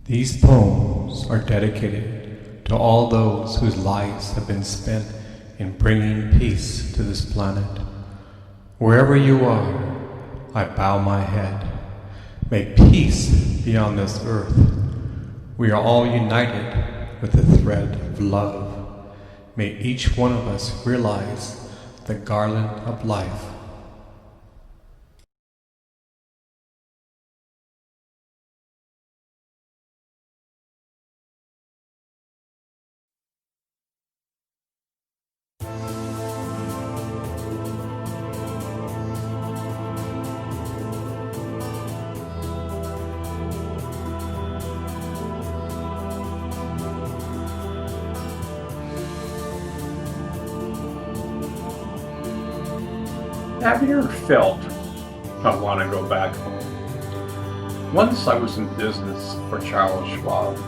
These poems are dedicated to all those whose lives have been spent in bringing peace to this planet. Wherever you are, I bow my head. May peace be on this earth. We are all united with the thread of love. May each one of us realize the garland of life. Have you ever felt I want to go back home? Once I was in business for Charles Schwab.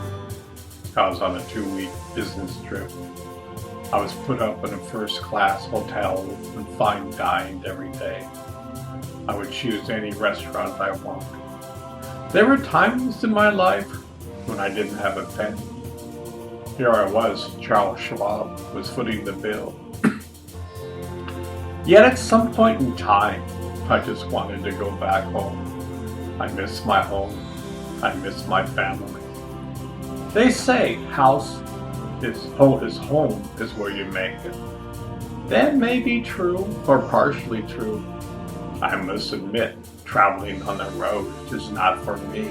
I was on a 2-week business trip. I was put up in a first-class hotel and fine dined every day. I would choose any restaurant I wanted. There were times in my life when I didn't have a penny. Here I was, Charles Schwab was footing the bill. Yet at some point in time, I just wanted to go back home. I miss my home. I miss my family. They say house is home is where you make it. That may be true or partially true. I must admit, traveling on the road is not for me.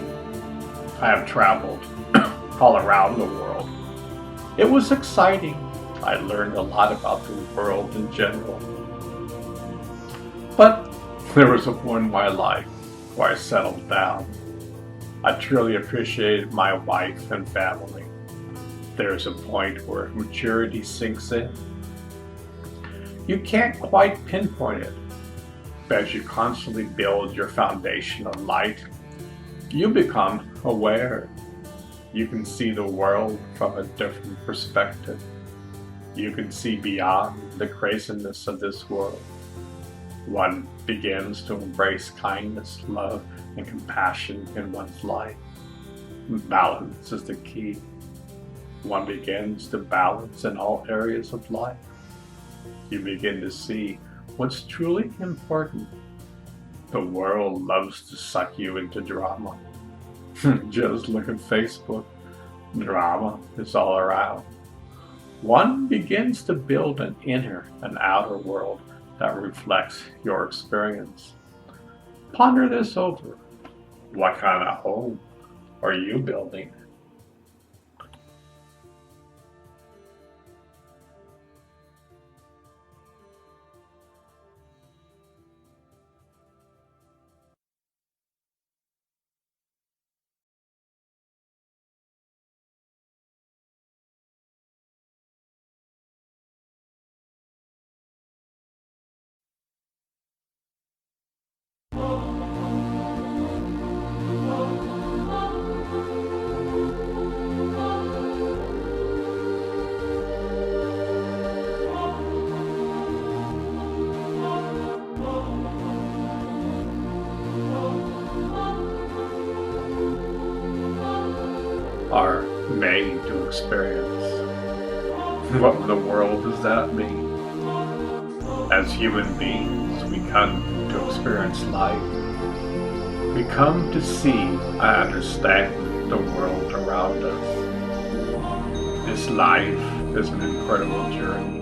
I have traveled all around the world. It was exciting. I learned a lot about the world in general. But there was a point in my life where I settled down. I truly appreciated my wife and family. There's a point where maturity sinks in. You can't quite pinpoint it, but as you constantly build your foundation of light, you become aware. You can see the world from a different perspective. You can see beyond the craziness of this world. One begins to embrace kindness, love, and compassion in one's life. Balance is the key. One begins to balance in all areas of life. You begin to see what's truly important. The world loves to suck you into drama. Just look at Facebook. Drama is all around. One begins to build an inner and outer world that reflects your experience. Ponder this over. What kind of home are you building? Are made to experience. What in the world does that mean? As human beings, we come to experience life. We come to see and understand the world around us. This life is an incredible journey.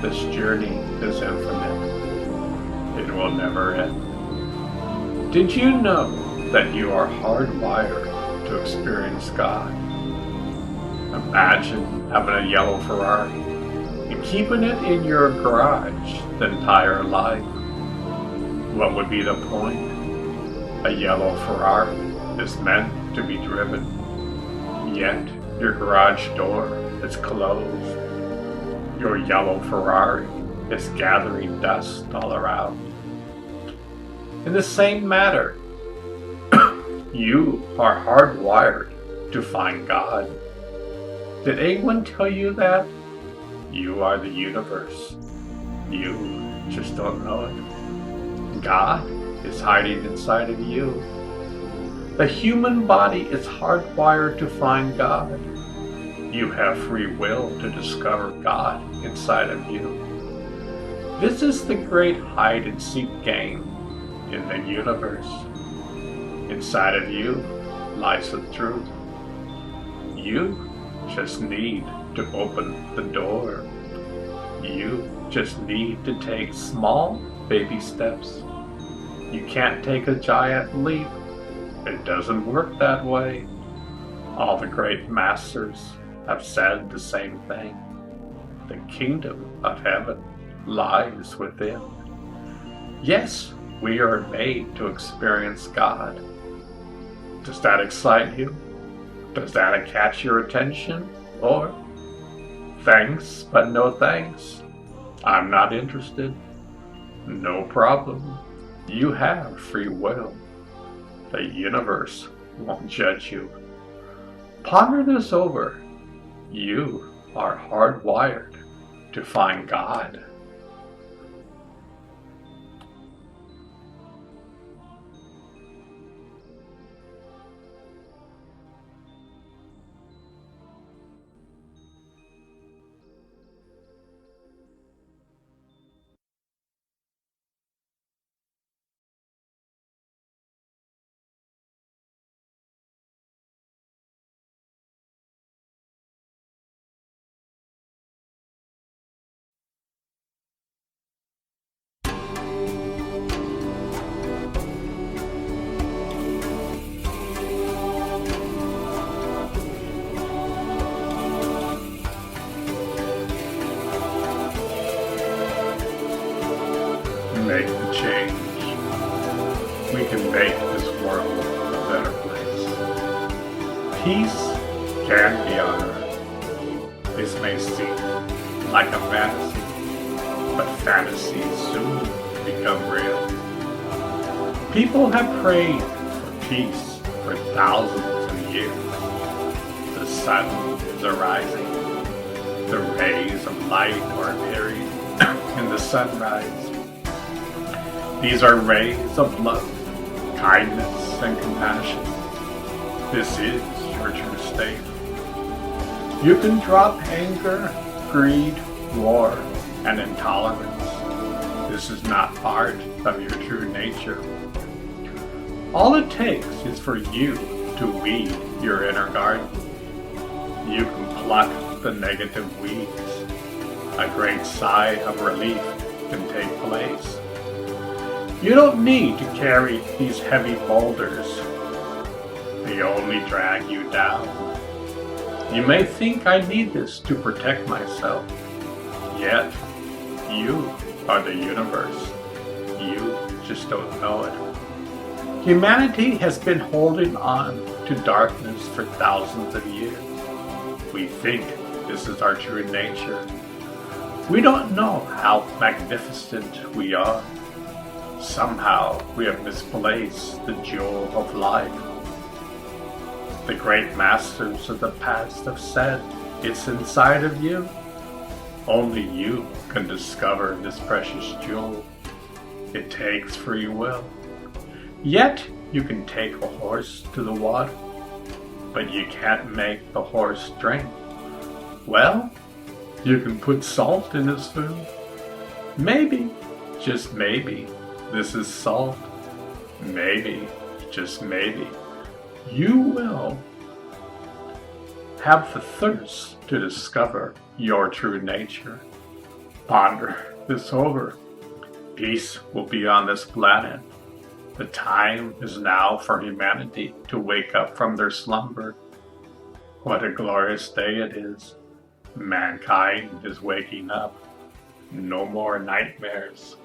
This journey is infinite. It will never end. Did you know that you are hardwired to experience God? Imagine having a yellow Ferrari and keeping it in your garage the entire life. What would be the point? A yellow Ferrari is meant to be driven, yet your garage door is closed. Your yellow Ferrari is gathering dust all around. In the same manner, you are hardwired to find God. Did anyone tell you that? You are the universe. You just don't know it. God is hiding inside of you. The human body is hardwired to find God. You have free will to discover God inside of you. This is the great hide-and-seek game in the universe. Inside of you lies the truth. You just need to open the door. You just need to take small baby steps. You can't take a giant leap. It doesn't work that way. All the great masters have said the same thing. The kingdom of heaven lies within. Yes, we are made to experience God. Does that excite you? Does that catch your attention? Or, thanks, but no thanks. I'm not interested. No problem. You have free will. The universe won't judge you. Ponder this over. You are hardwired to find God. Make the change. We can make this world a better place. Peace can be on earth. This may seem like a fantasy, but fantasies soon become real. People have prayed for peace for thousands of years. The sun is arising. The rays of light are appearing in the sunrise. These are rays of love, kindness, and compassion. This is your true state. You can drop anger, greed, war, and intolerance. This is not part of your true nature. All it takes is for you to weed your inner garden. You can pluck the negative weeds. A great sigh of relief can take place. You don't need to carry these heavy boulders. They only drag you down. You may think I need this to protect myself. Yet, you are the universe. You just don't know it. Humanity has been holding on to darkness for thousands of years. We think this is our true nature. We don't know how magnificent we are. Somehow we have misplaced the jewel of life. The great masters of the past have said it's inside of you. Only you can discover this precious jewel. It takes free will. Yet you can take a horse to the water, but you can't make the horse drink. Well, you can put salt in his food. Maybe, just maybe, this is salt. Maybe, just maybe, you will have the thirst to discover your true nature. Ponder this over. Peace will be on this planet. The time is now for humanity to wake up from their slumber. What a glorious day it is. Mankind is waking up. No more nightmares.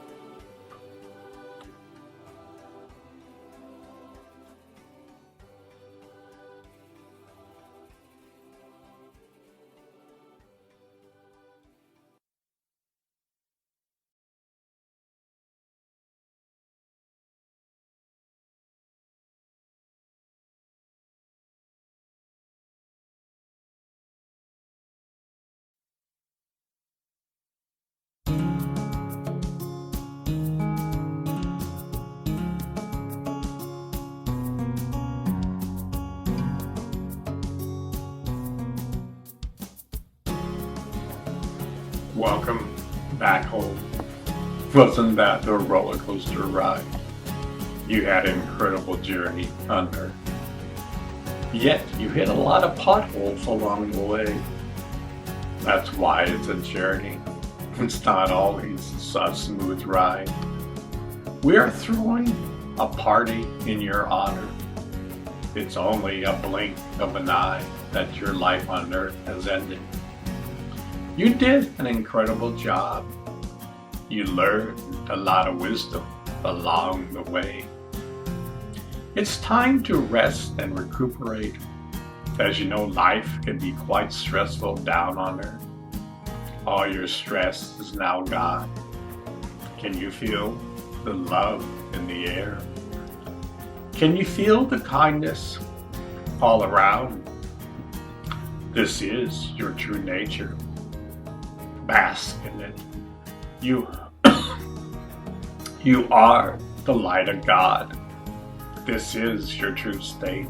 Welcome back home. Wasn't that a roller coaster ride? You had an incredible journey on Earth. Yet you hit a lot of potholes along the way. That's why it's a journey. It's not always a smooth ride. We are throwing a party in your honor. It's only a blink of an eye that your life on Earth has ended. You did an incredible job. You learned a lot of wisdom along the way. It's time to rest and recuperate. As you know, life can be quite stressful down on Earth. All your stress is now gone. Can you feel the love in the air? Can you feel the kindness all around? This is your true nature. Bask in it. You are the light of God. This is your true state.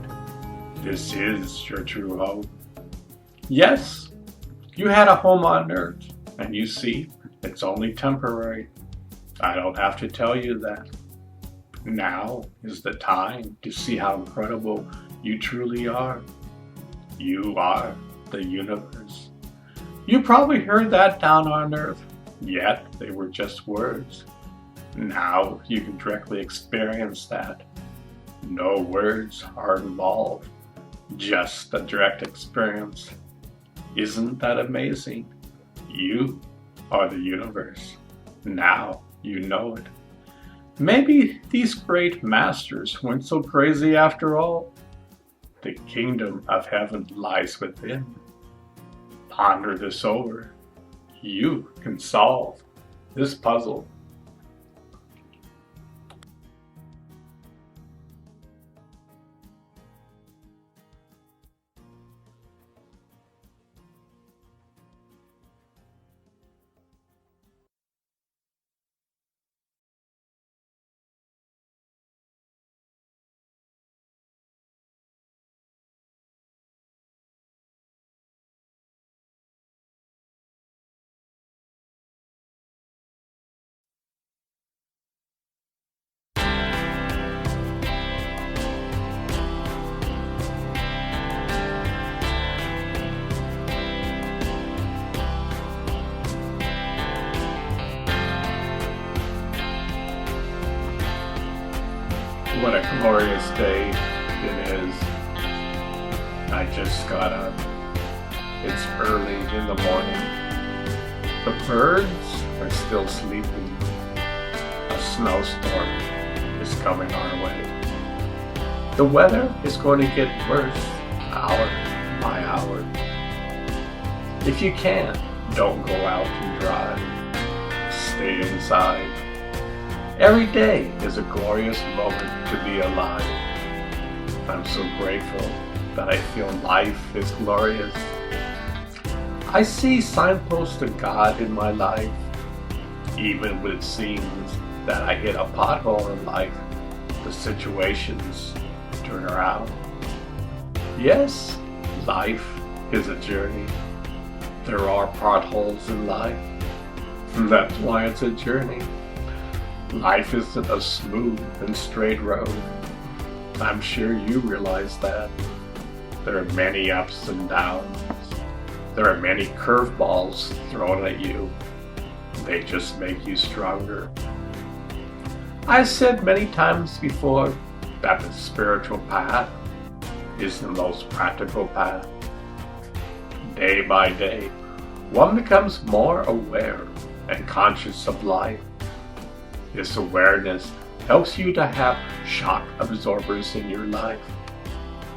This is your true hope. Yes, you had a home on Earth, and you see, it's only temporary. I don't have to tell you that. Now is the time to see how incredible you truly are. You are the universe. You probably heard that down on Earth, yet they were just words. Now you can directly experience that. No words are involved, just a direct experience. Isn't that amazing? You are the universe. Now you know it. Maybe these great masters weren't so crazy after all. The kingdom of heaven lies within. Ponder this over. You can solve this puzzle. What a glorious day it is. I just got up. It's early in the morning. The birds are still sleeping. A snowstorm is coming our way. The weather is going to get worse hour by hour. If you can, don't go out and drive. Stay inside. Every day is a glorious moment to be alive. I'm so grateful that I feel life is glorious. I see signposts of God in my life, even when it seems that I hit a pothole in life, the situations turn around. Yes, life is a journey. There are potholes in life. That's why it's a journey. Life isn't a smooth and straight road. I'm sure you realize that. There are many ups and downs. There are many curveballs thrown at you. They just make you stronger. I said many times before that the spiritual path is the most practical path. Day by day, one becomes more aware and conscious of life. This awareness helps you to have shock absorbers in your life.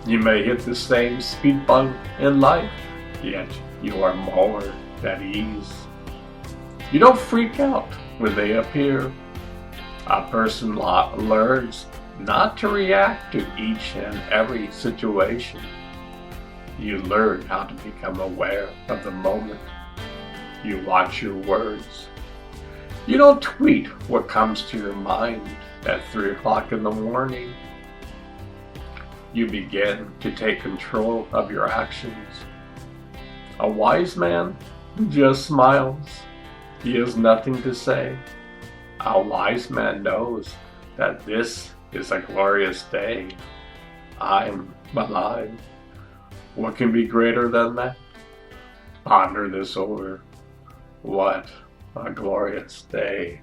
You may hit the same speed bump in life, yet you are more at ease. You don't freak out when they appear. A person learns not to react to each and every situation. You learn how to become aware of the moment. You watch your words. You don't tweet what comes to your mind at 3 o'clock in the morning. You begin to take control of your actions. A wise man just smiles. He has nothing to say. A wise man knows that this is a glorious day. I'm alive. What can be greater than that? Ponder this over. What a glorious day.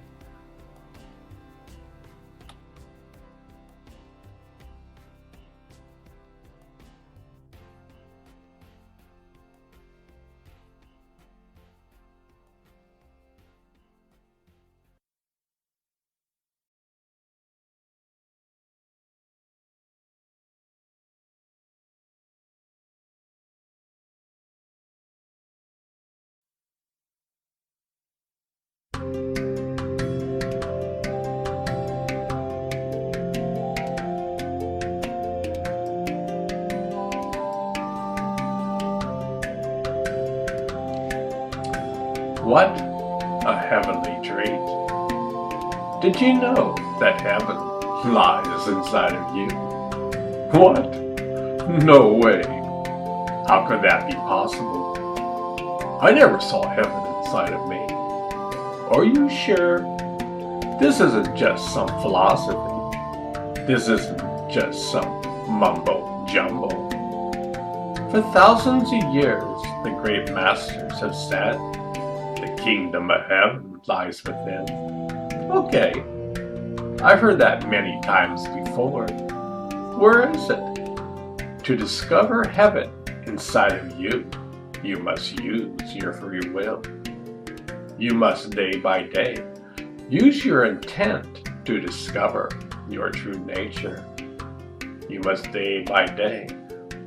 What a heavenly treat. Did you know that heaven lies inside of you? What? No way. How could that be possible? I never saw heaven inside of me. Are you sure? This isn't just some philosophy. This isn't just some mumbo jumbo. For thousands of years, the great masters have said, the kingdom of heaven lies within. Okay, I've heard that many times before. Where is it? To discover heaven inside of you, you must use your free will. You must day by day use your intent to discover your true nature. You must day by day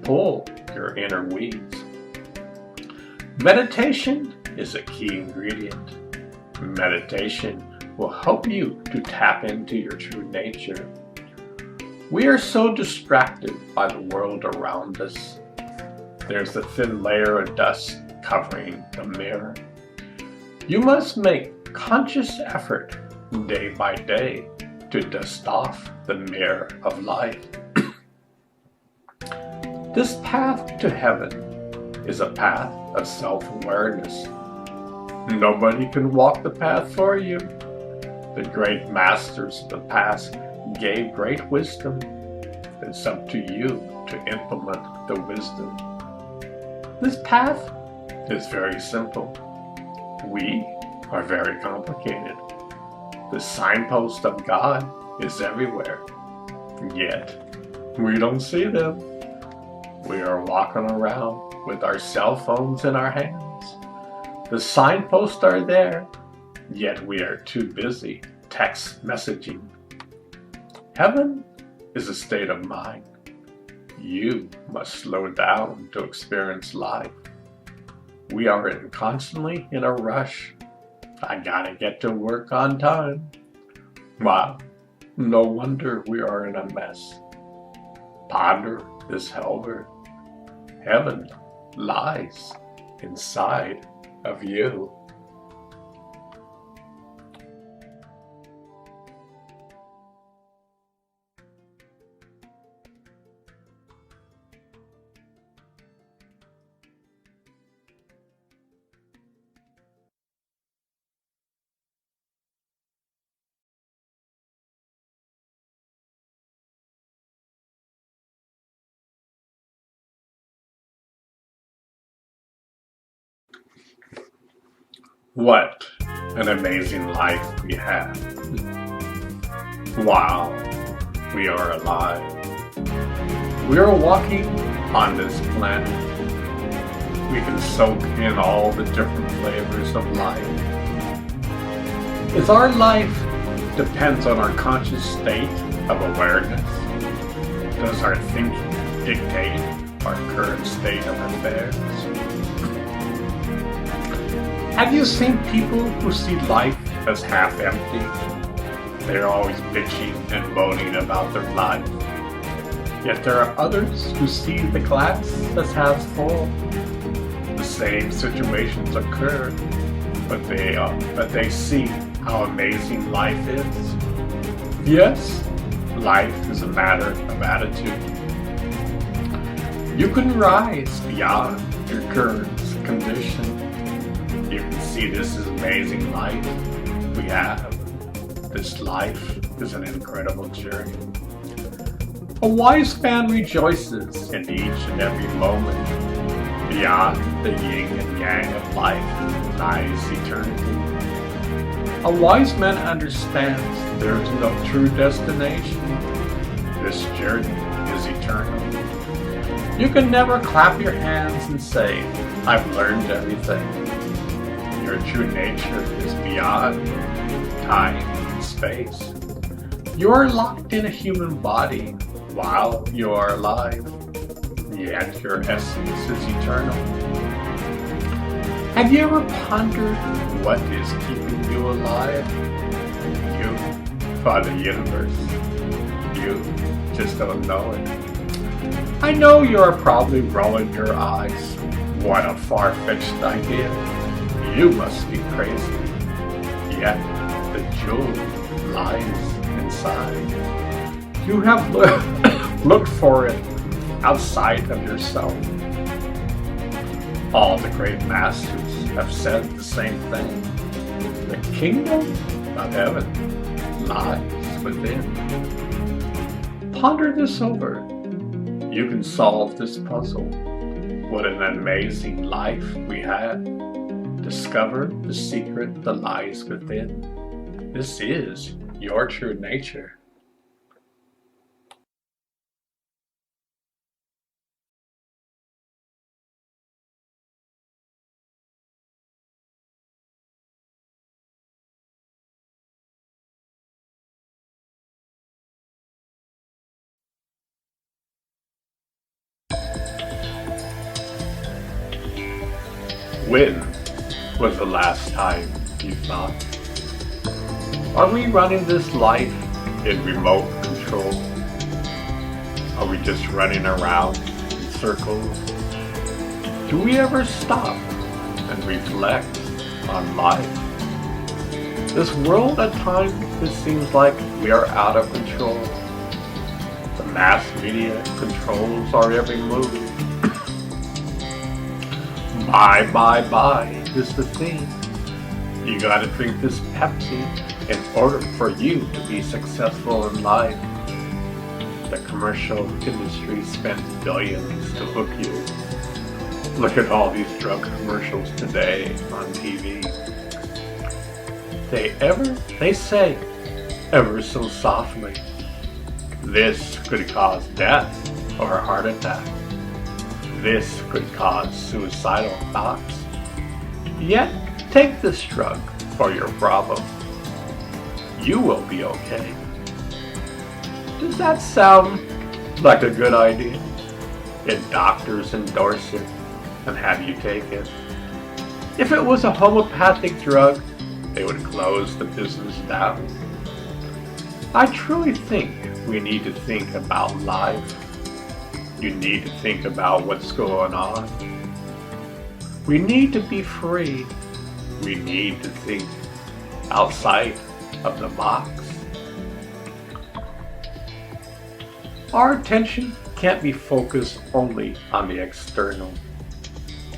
pull your inner weeds. Meditation is a key ingredient. Meditation will help you to tap into your true nature. We are so distracted by the world around us. There's a thin layer of dust covering the mirror. You must make conscious effort day by day to dust off the mirror of life. This path to heaven is a path of self-awareness. Nobody can walk the path for you. The great masters of the past gave great wisdom. It's up to you to implement the wisdom. This path is very simple. We are very complicated. The signpost of God is everywhere, yet we don't see them. We are walking around with our cell phones in our hands. The signposts are there, yet we are too busy text messaging. Heaven is a state of mind. You must slow down to experience life. We are constantly in a rush. I gotta get to work on time. Wow, no wonder we are in a mess. Ponder this, however. Heaven lies inside of you. What an amazing life we have. Wow, we are alive. We are walking on this planet. We can soak in all the different flavors of life. As our life depends on our conscious state of awareness, does our thinking dictate our current state of affairs? Have you seen people who see life as half empty? They're always bitching and moaning about their life. Yet there are others who see the glass as half full. The same situations occur, but they see how amazing life is. Yes, life is a matter of attitude. You can rise beyond your current condition. You can see this is amazing life we have. This life is an incredible journey. A wise man rejoices in each and every moment. Beyond the yin and yang of life lies eternity. A wise man understands there is no true destination. This journey is eternal. You can never clap your hands and say, I've learned everything. Your true nature is beyond time and space. You are locked in a human body while you are alive, yet your essence is eternal. Have you ever pondered what is keeping you alive? You are the universe. You just don't know it. I know you are probably rolling your eyes. What a far-fetched idea. You must be crazy. Yet the jewel lies inside. You have looked for it outside of yourself. All the great masters have said the same thing. The kingdom of heaven lies within. Ponder this over. You can solve this puzzle. What an amazing life we had. Discover the secret that lies within. This is your true nature. When was the last time you thought? Are we running this life in remote control? Are we just running around in circles? Do we ever stop and reflect on life? This world at times it seems like we are out of control. The mass media controls our every move. Buy is the theme. You gotta drink this Pepsi in order for you to be successful in life. The commercial industry spends billions to hook you. Look at all these drug commercials today on TV. They say, ever so softly, this could cause death or a heart attack. This could cause suicidal thoughts. Yet, take this drug for your problem. You will be okay. Does that sound like a good idea? If doctors endorse it and have you take it. If it was a homeopathic drug, they would close the business down. I truly think we need to think about life. You need to think about what's going on. We need to be free. We need to think outside of the box. Our attention can't be focused only on the external.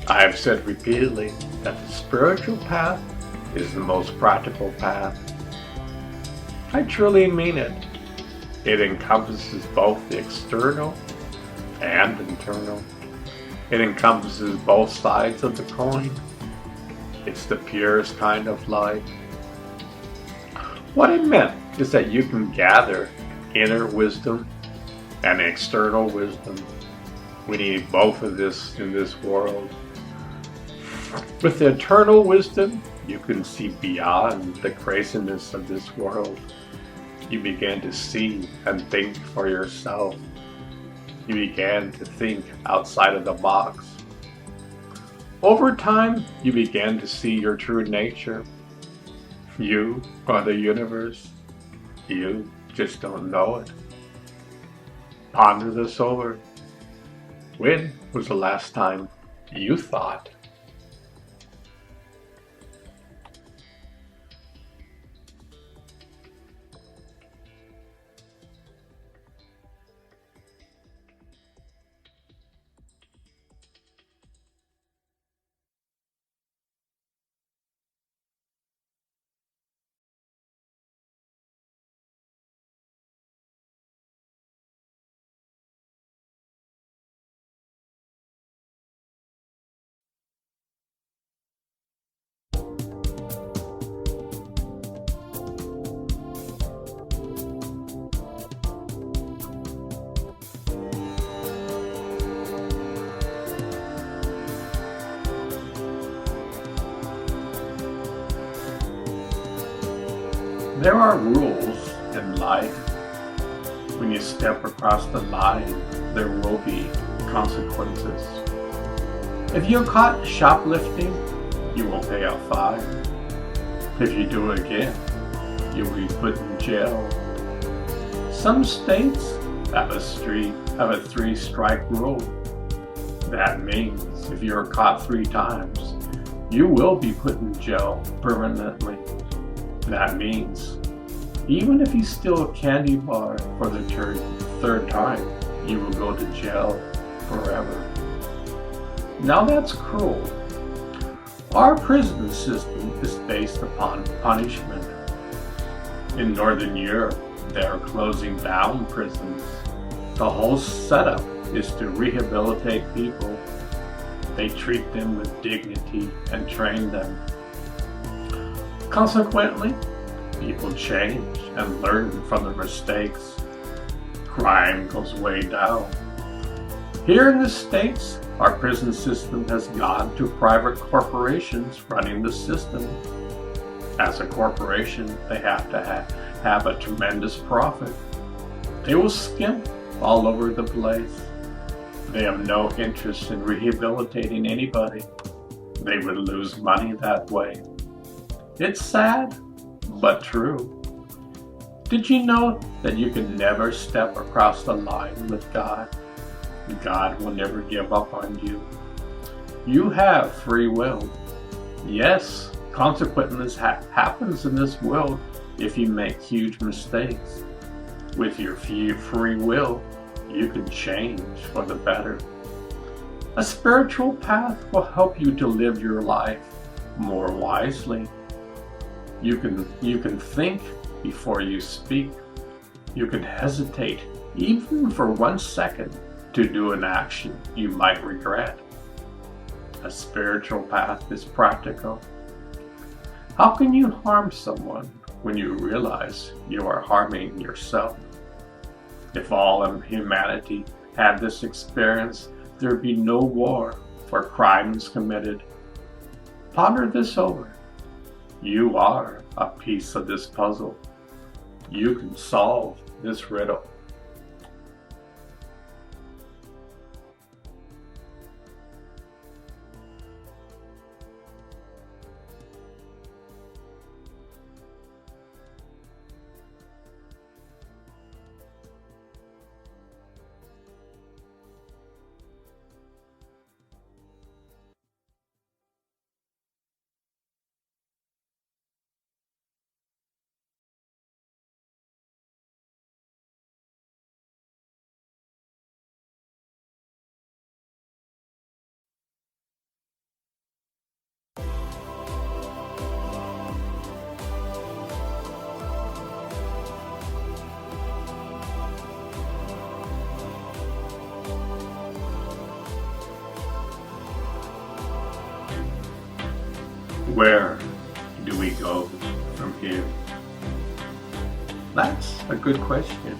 I have said repeatedly that the spiritual path is the most practical path. I truly mean it. It encompasses both the external and internal. It encompasses both sides of the coin. It's the purest kind of life. What it meant is that you can gather inner wisdom and external wisdom. We need both of this in this world. With the eternal wisdom, you can see beyond the craziness of this world. You begin to see and think for yourself. You began to think outside of the box. Over time, you began to see your true nature. You are the universe. You just don't know it. Ponder this over. When was the last time you thought? There are rules in life. When you step across the line, there will be consequences. If you're caught shoplifting, you will pay a fine. If you do it again, you'll be put in jail. Some states have a 3-strike rule. That means if you're caught 3 times, you will be put in jail permanently. That means even if you steal a candy bar for the 3rd time, you will go to jail forever. Now that's cruel. Our prison system is based upon punishment. In Northern Europe, they are closing down prisons. The whole setup is to rehabilitate people. They treat them with dignity and train them. Consequently, people change and learn from their mistakes. Crime goes way down. Here in the States, our prison system has gone to private corporations running the system. As a corporation, they have to have a tremendous profit. They will skimp all over the place. They have no interest in rehabilitating anybody. They would lose money that way. It's sad, but true. Did you know that you can never step across the line with God? God will never give up on you. You have free will. Yes, consequences happens in this world if you make huge mistakes. With your free will, you can change for the better. A spiritual path will help you to live your life more wisely. You can think before you speak. You can hesitate even for 1 second to do an action you might regret. A spiritual path is practical. How can you harm someone when you realize you are harming yourself? If all of humanity had this experience, there would be no war for crimes committed. Ponder this over. You are a piece of this puzzle. You can solve this riddle. Where do we go from here? That's a good question.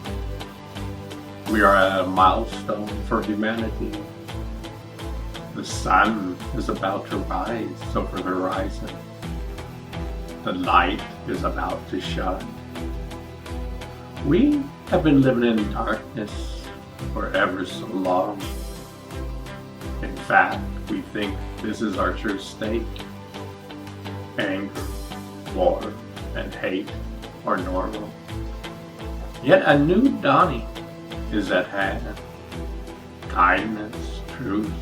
We are at a milestone for humanity. The sun is about to rise over the horizon. The light is about to shine. We have been living in darkness for ever so long. In fact, we think this is our true state. Anger, war, and hate are normal. Yet a new dawning is at hand. Kindness, truth,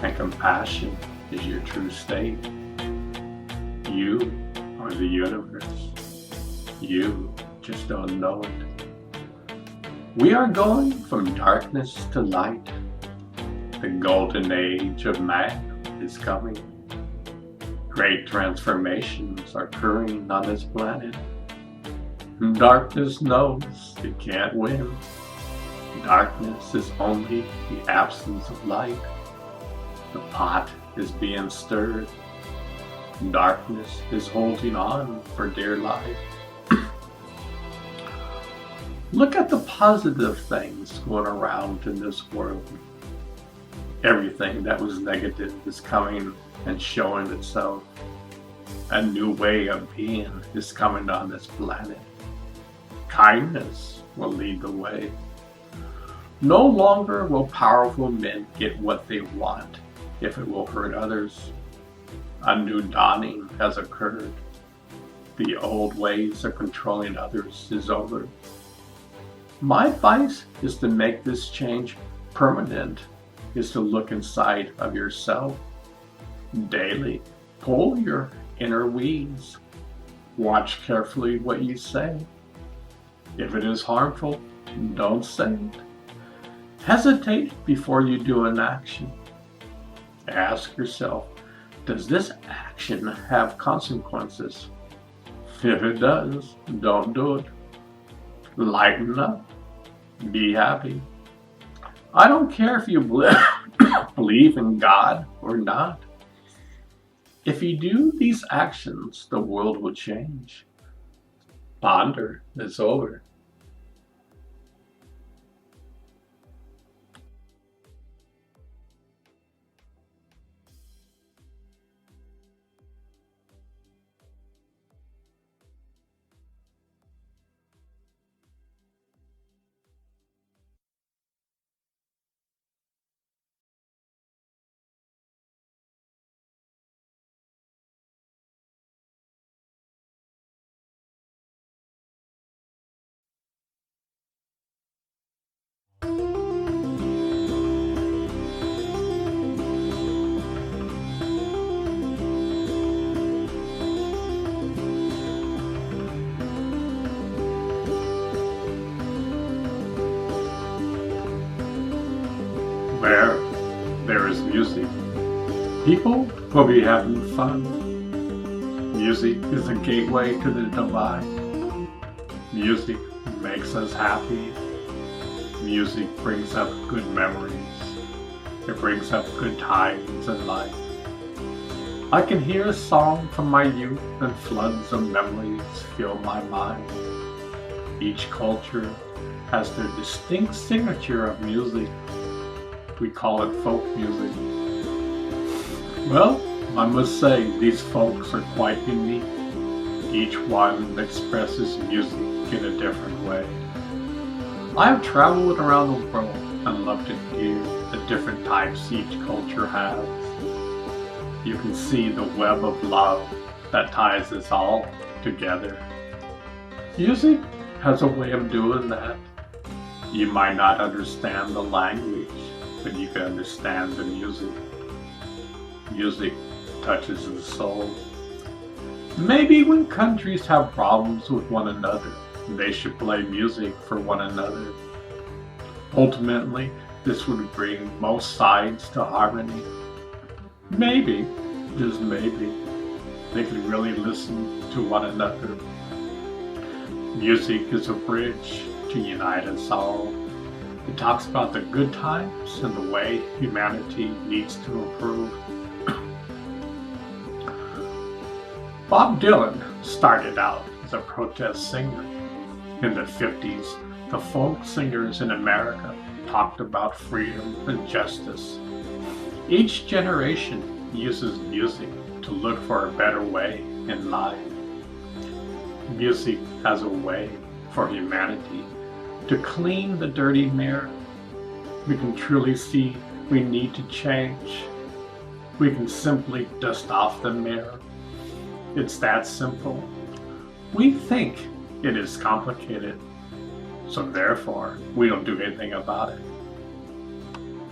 and compassion is your true state. You are the universe. You just don't know it. We are going from darkness to light. The golden age of man is coming. Great transformations are occurring on this planet. Darkness knows it can't win. Darkness is only the absence of light. The pot is being stirred. Darkness is holding on for dear life. Look at the positive things going around in this world. Everything that was negative is coming and showing itself. A new way of being is coming on this planet. Kindness will lead the way. No longer will powerful men get what they want if it will hurt others. A new dawning has occurred. The old ways of controlling others is over. My advice is to make this change permanent, is to look inside of yourself daily. Pull your inner weeds. Watch carefully what you say. If it is harmful, don't say it. Hesitate before you do an action. Ask yourself, does this action have consequences? If it does, don't do it. Lighten up. Be happy. I don't care if you believe in God or not. If you do these actions, the world will change. Ponder, it's over. Where there is music, people will be having fun. Music is a gateway to the divine. Music makes us happy. Music brings up good memories. It brings up good times in life. I can hear a song from my youth and floods of memories fill my mind. Each culture has their distinct signature of music. We call it folk music. Well, I must say these folks are quite unique. Each one expresses music in a different way. I have traveled around the world and love to hear the different types each culture has. You can see the web of love that ties us all together. Music has a way of doing that. You might not understand the language, but you can understand the music. Music touches the soul. Maybe when countries have problems with one another, they should play music for one another. Ultimately, this would bring most sides to harmony. Maybe, just maybe, they could really listen to one another. Music is a bridge to unite us all. It talks about the good times and the way humanity needs to improve. Bob Dylan started out as a protest singer. In the 50s, the folk singers in America talked about freedom and justice. Each generation uses music to look for a better way in life. Music has a way for humanity to clean the dirty mirror. We can truly see we need to change. We can simply dust off the mirror. It's that simple. We think it is complicated, so therefore we don't do anything about it.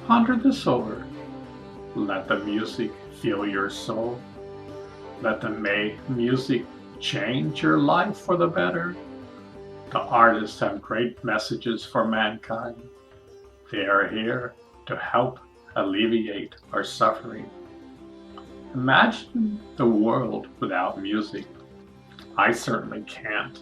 Ponder this over. Let the music fill your soul. Let the music change your life for the better. The artists have great messages for mankind. They are here to help alleviate our suffering. Imagine the world without music. I certainly can't.